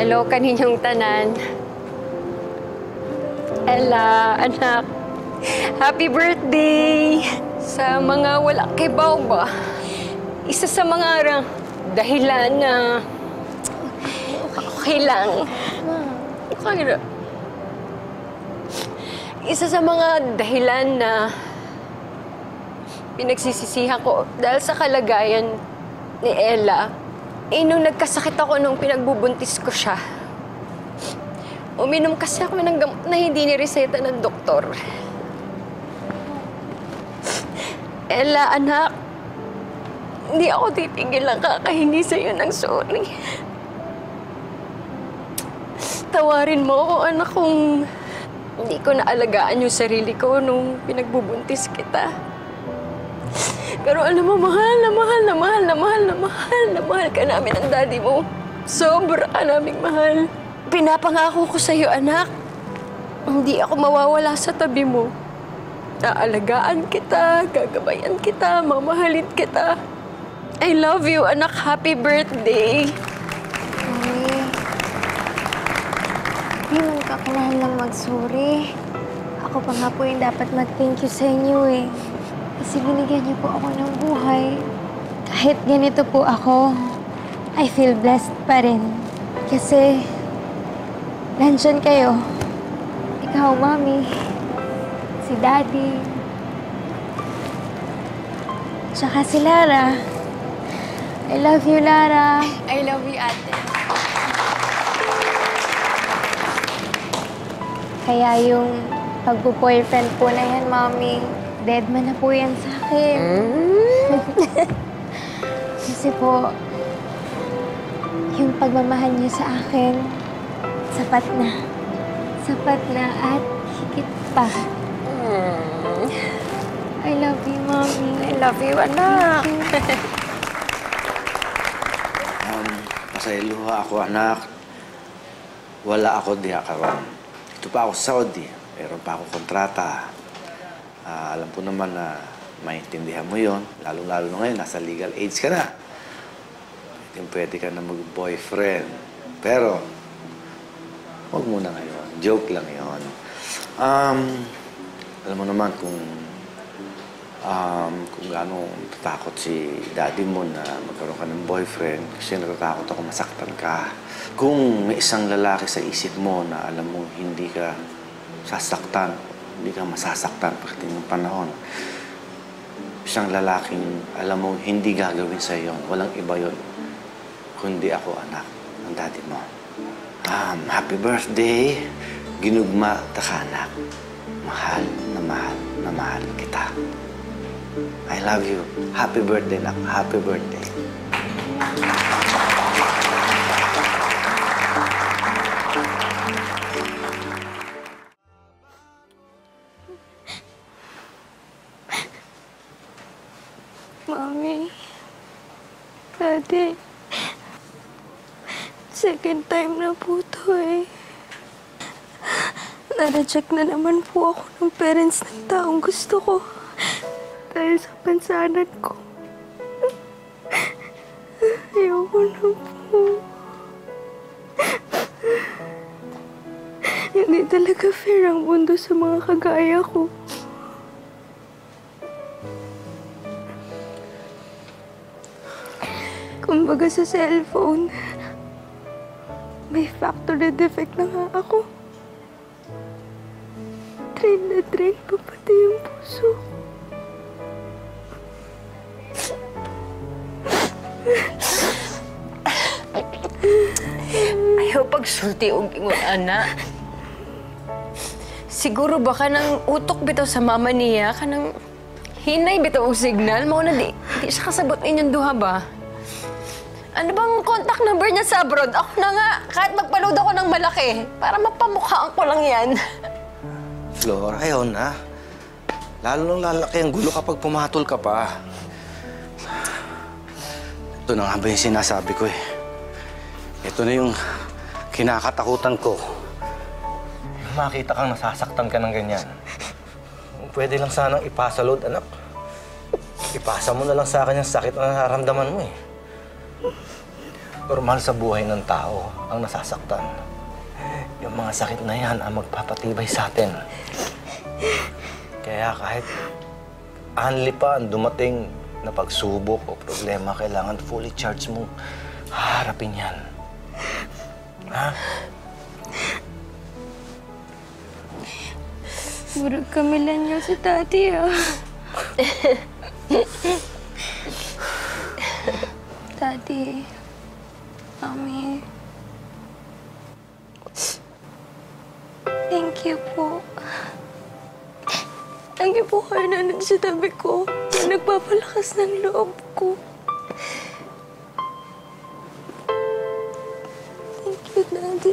Hello kaninyong tanan. Ella, anak. Happy birthday! Sa mga wala kay Bauba, isa sa mga dahilan na okay lang. Okay lang. Isa sa mga dahilan na pinagsisisihan ko dahil sa kalagayan ni Ella, nung nagkasakit ako nung pinagbubuntis ko siya, uminom kasi ako ng gamot na hindi nireseta ng doktor. Ella, anak, hindi ako titigil lang kakahingi sa'yo ng sorry. Tawarin mo ako, anak, kung hindi ko naalagaan yung sarili ko nung pinagbubuntis kita. Pero alam mo, mahal na mahal na mahal na mahal na mahal na mahal ka namin ang daddy mo. Sobra ka naming mahal. Pinapangako ko sa'yo, anak, hindi ako mawawala sa tabi mo. Aalagaan kita, gagabayan kita, mamahalin kita. I love you, anak. Happy birthday. Mami, di man ka kailangan lang mag-sorry. Ako pa nga po yung dapat mag-thank you sa inyo eh. Kasi binigyan niyo po ako ng buhay. Kahit ganito po ako, I feel blessed pa rin. Kasi, nandyan kayo. Ikaw, Mami. Si Daddy. Tsaka si Lara. I love you, Lara. I love you, ate. Kaya yung pagbo-boyfriend po na yan, Mami, dead man na po yan sa akin. Kasi po, yung pagmamahal niyo sa akin, sapat na. Sapat na at higit pa. I love you, Mommy. I love you, anak. Pasayluha ako, anak. Wala ako diha karon. Ito pa ako sa Saudi. Meron pa ako kontrata. Alam ko naman na maintindihan mo yon. Lalo-lalo na ngayon, nasa legal age ka na. Pwede ka na mag-boyfriend. Pero, huwag muna ngayon. Joke lang yon. Alam mo naman kung gaano natatakot si daddy mo na magkaroon ka ng boyfriend kasi natatakot ako masaktan ka. Kung may isang lalaki sa isip mo na alam mo hindi ka sasaktan, hindi ka masasaktan pagdating ng panahon, isang lalaking alam mo hindi gagawin sa iyo, walang iba yon kundi ako, anak, ng daddy mo. Happy birthday! Ginugma ta ka, anak. Mahal na mahal na mahal kita. I love you. Happy birthday, anak. Happy birthday. Mami, Daddy, second time na po to eh. Na-reject na naman po ako ng parents ng taong gusto ko dahil sa pansanan ko. Ayoko na po. Hindi talaga fair ang mundo sa mga kagaya ko. Kumbaga sa cellphone, may factory defect na nga ako. Drain na drain pa pati yung puso. Ayaw pagsulti og ingon, anak. Siguro baka nang utok bitaw sa mama niya, kanang hinay bitaw og signal, mao na di siya kasabot ninyong duha ba? Ano bang contact number niya sa abroad? Ako na nga, kahit magpaload ako ng malaki, para mapamukhaan ko lang yan. Flor, ayaw na. Lalo nang lalaki ang gulo kapag pumatol ka pa. Ito na nga ba yung sinasabi ko eh. Ito na yung kinakatakutan ko. Makita kang nasasaktan ka ng ganyan. Pwede lang sanang ipasa load, anak. Ipasa mo na lang sa akin yung sakit na nararamdaman mo eh. Normal sa buhay ng tao ang nasasaktan. Yung mga sakit na yan ang magpapatibay sa atin. Kaya kahit anli pa ang dumating na pagsubok o problema, kailangan fully charged mong haharapin yan. Ha? Murag kamilan niyo si Daddy, ah. Daddy, Mami, thank you po. Lagi po kayo nandun sa tabi ko na nagpapalakas ng loob ko. Thank you, Daddy.